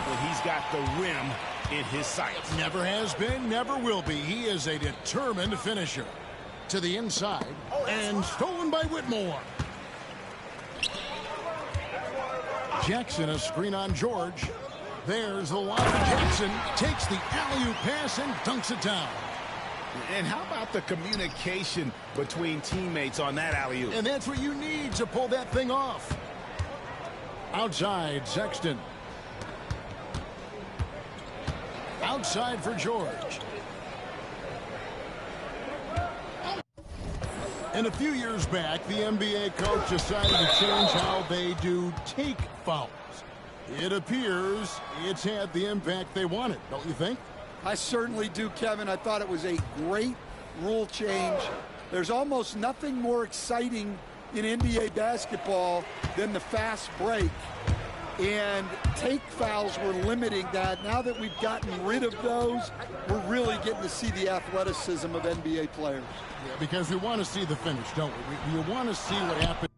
When he's got the rim in his sights. Never has been, never will be. He is a determined finisher. To the inside, and stolen by Whitmore. Jackson, a screen on George. There's the lob to Jackson. Takes the alley-oop pass and dunks it down. And how about the communication between teammates on that alley-oop? And that's what you need to pull that thing off. Outside, Sexton. Outside for George. And a few years back, the NBA coach decided to change how they do take fouls. It appears it's had the impact they wanted, don't you think? I certainly do, Kevin. I thought it was a great rule change. There's almost nothing more exciting in NBA basketball than the fast break. And take fouls were limiting that. Now that we've gotten rid of those, we're really getting to see the athleticism of NBA players. Yeah, because we want to see the finish, don't we? We want to see what happens.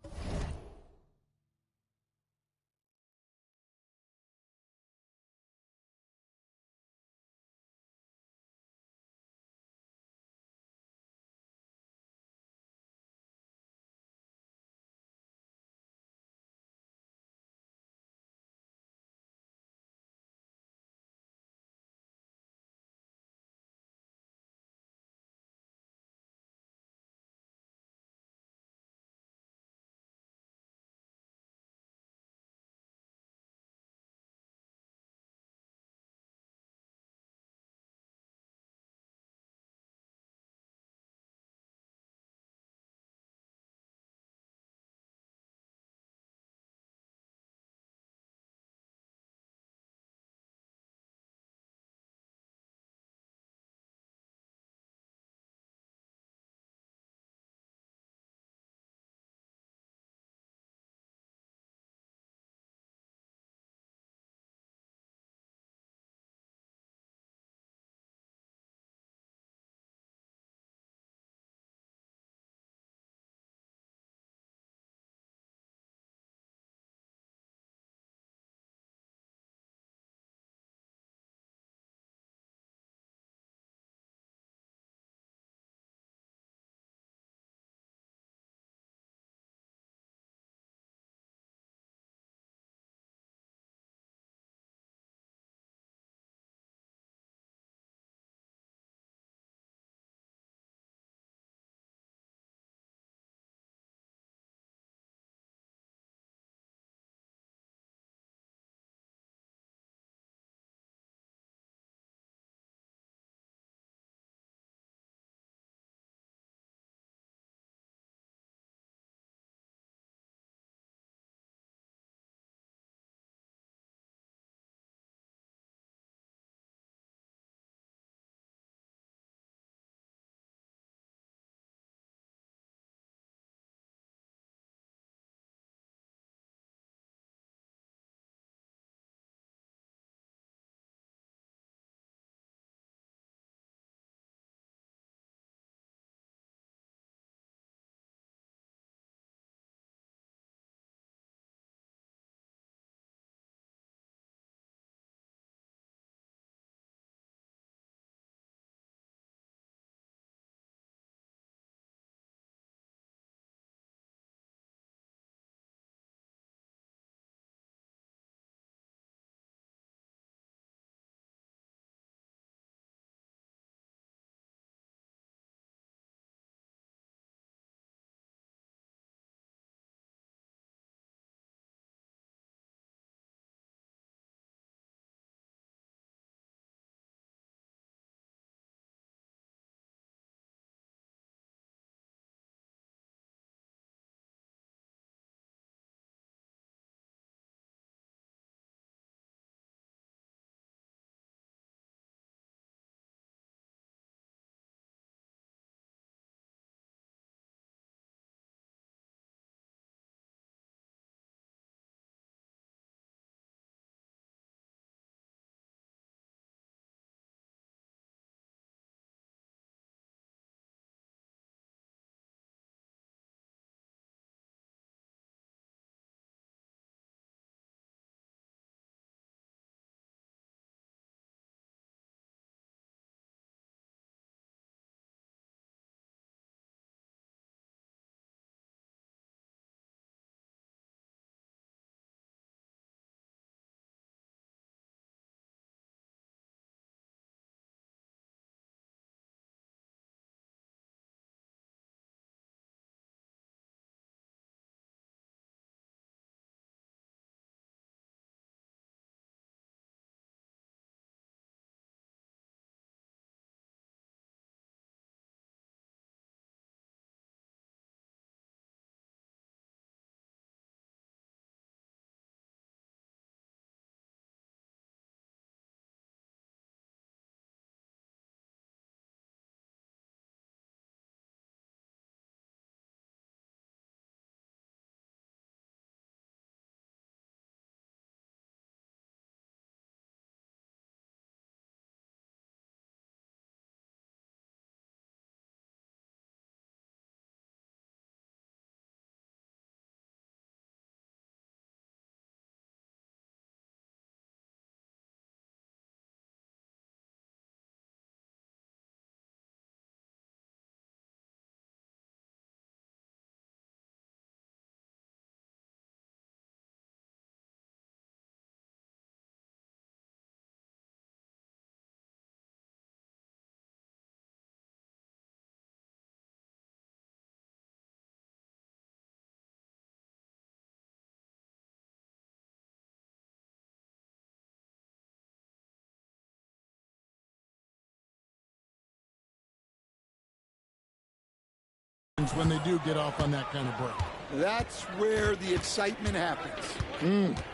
happens when they do get off on that kind of break. That's where the excitement happens.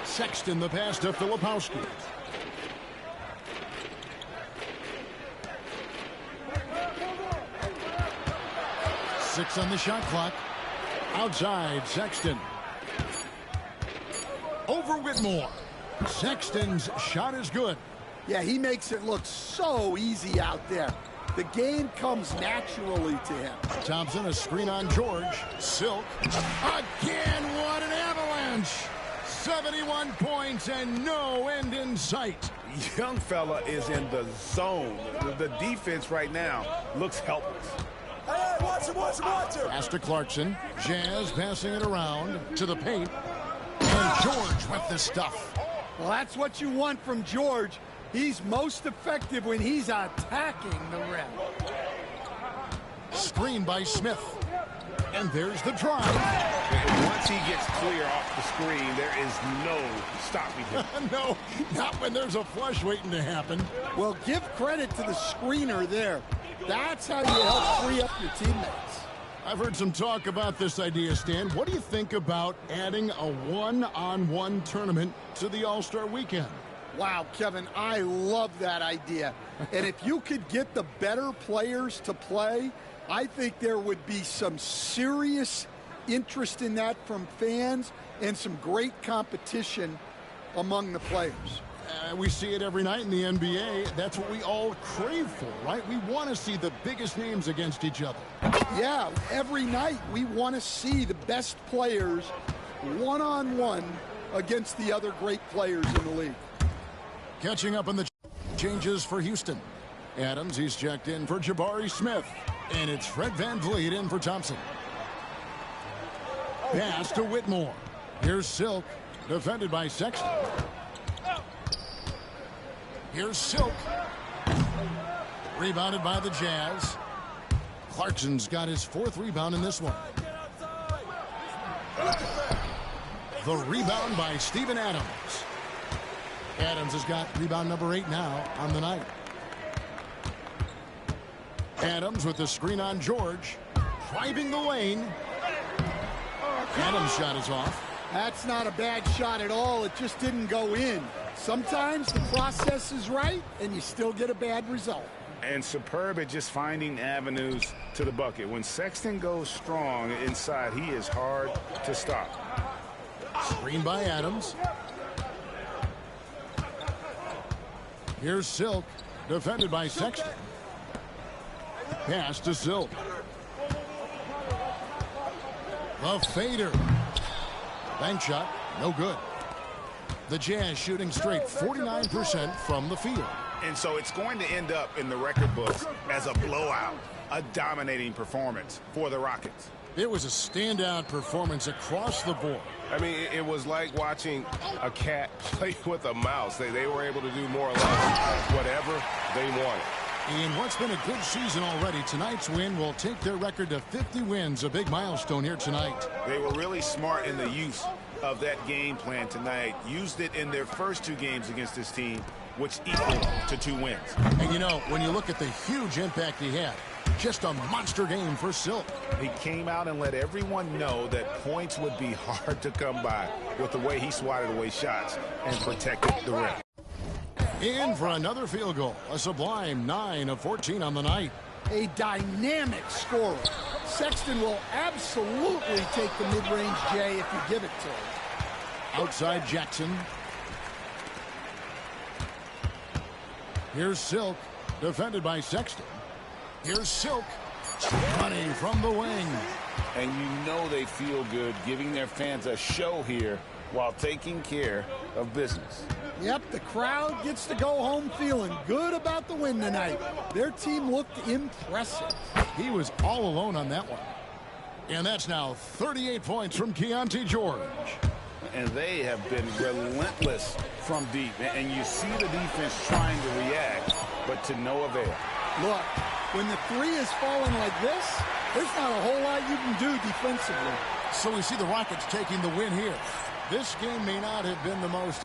Sexton, the pass to Filipowski. Six on the shot clock. Outside, Sexton. Over Whitmore. Sexton's shot is good. Yeah, he makes it look so easy out there. The game comes naturally to him. Thompson, a screen on George. Silk. Again, what an avalanche. 71 points and no end in sight. Young fella is in the zone. The defense right now looks helpless. Hey, watch him, watch him, watch him. Pass to Clarkson. Jazz passing it around to the paint. And George with the stuff. Well, that's what you want from George. He's most effective when he's attacking the rim. Screen by Smith. And there's the drive. Once he gets clear off the screen, there is no stopping him. No, not when there's a flush waiting to happen. Well, give credit to the screener there. That's how you help free up your teammates. I've heard some talk about this idea, Stan. What do you think about adding a one-on-one tournament to the All-Star Weekend? Wow, Kevin, I love that idea. And if you could get the better players to play, I think there would be some serious interest in that from fans and some great competition among the players. We see it every night in the NBA. That's what we all crave for, right? We want to see the biggest names against each other. Yeah, every night we want to see the best players one-on-one against the other great players in the league. Catching up on the changes for Houston. Adams, he's checked in for Jabari Smith. And it's Fred VanVleet in for Thompson. Pass to Whitmore. Here's Silk, defended by Sexton. Here's Silk. Rebounded by the Jazz. Clarkson's got his fourth rebound in this one. The rebound by Steven Adams. Adams has got rebound number 8 now on the night. Adams with the screen on George. Driving the lane. Adams' shot is off. That's not a bad shot at all. It just didn't go in. Sometimes the process is right, and you still get a bad result. And superb at just finding avenues to the bucket. When Sexton goes strong inside, he is hard to stop. Screen by Adams. Here's Silk, defended by Sexton. Pass to Silk. The fader. Bank shot, no good. The Jazz shooting straight 49% from the field. And so it's going to end up in the record books as a blowout, a dominating performance for the Rockets. It was a standout performance across the board. I mean, it was like watching a cat play with a mouse. They were able to do more or less whatever they wanted. In what's been a good season already, tonight's win will take their record to 50 wins, a big milestone here tonight. They were really smart in the use of that game plan tonight. Used it in their first 2 games against this team, which equaled to 2 wins. And you know, when you look at the huge impact he had, just a monster game for Silk. He came out and let everyone know that points would be hard to come by with the way he swatted away shots and protected the rim. In for another field goal. A sublime 9 of 14 on the night. A dynamic scorer. Sexton will absolutely take the mid-range J if you give it to him. Outside Jackson. Here's Silk, defended by Sexton. Here's Silk, running from the wing. And you know they feel good giving their fans a show here while taking care of business. Yep, the crowd gets to go home feeling good about the win tonight. Their team looked impressive. He was all alone on that one. And that's now 38 points from Keontae George. And they have been relentless from deep. And you see the defense trying to react, but to no avail. Look, when the 3 is falling like this, there's not a whole lot you can do defensively. So we see the Rockets taking the win here. This game may not have been the most...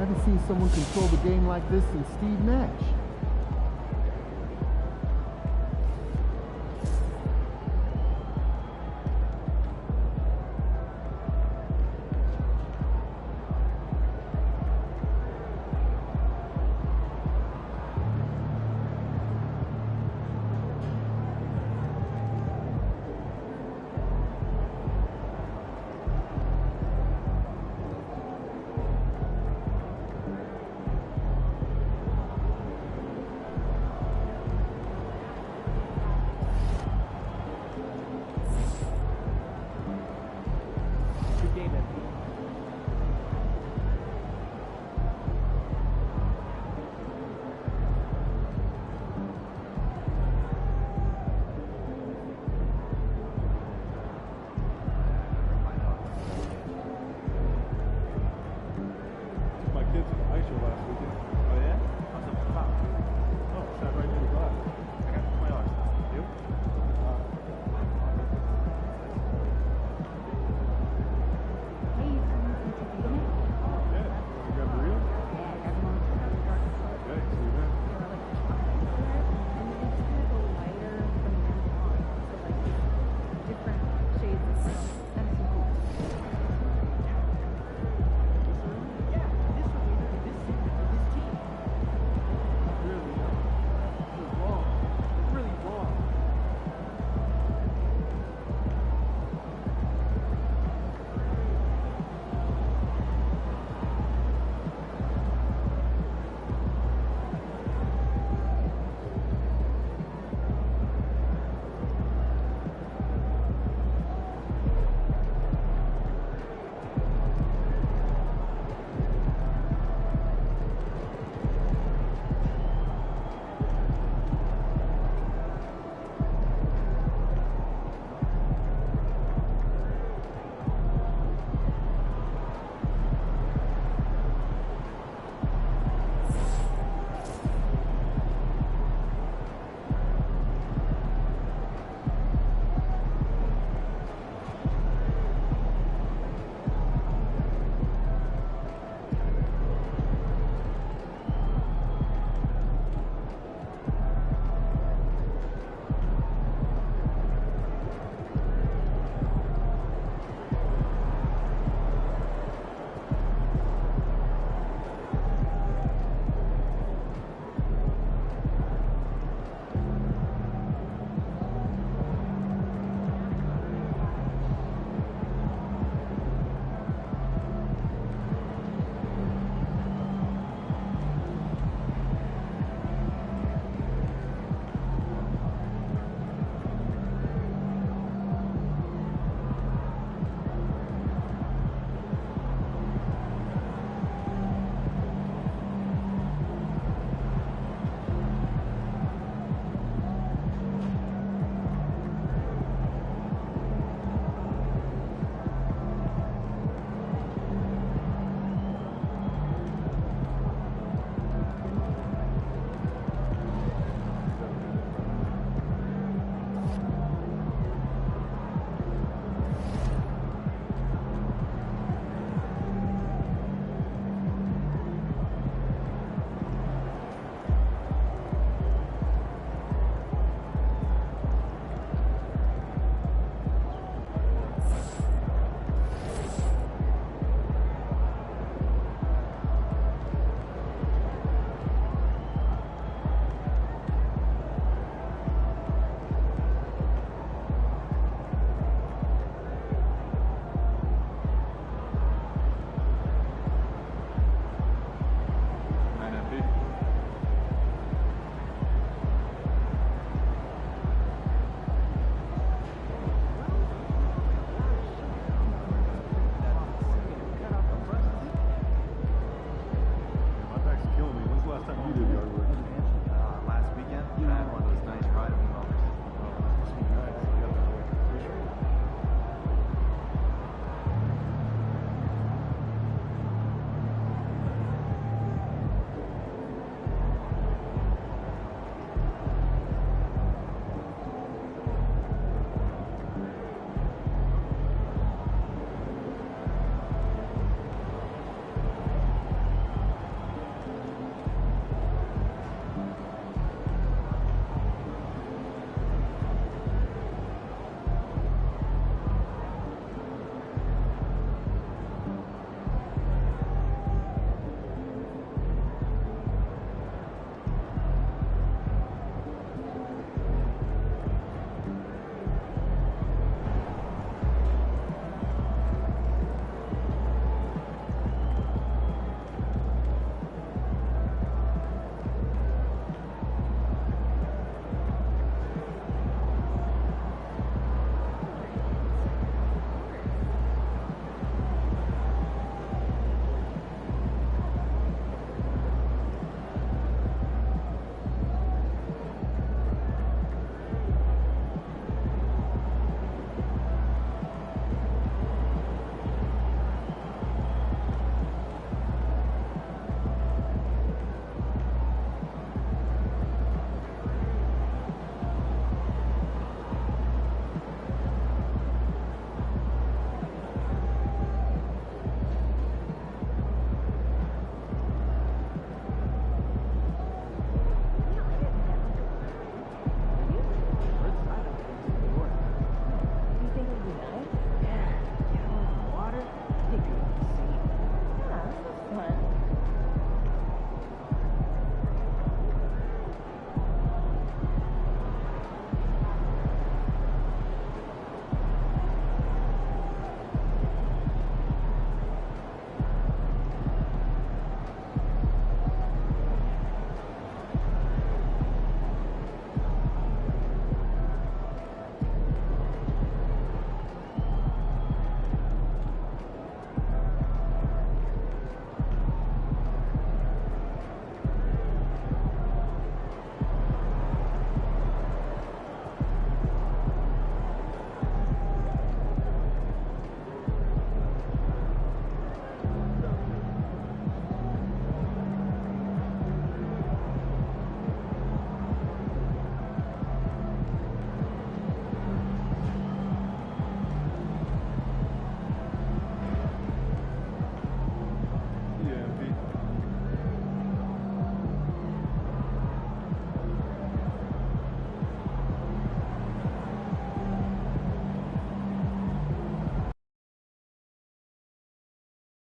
I haven't seen someone control the game like this since Steve Nash.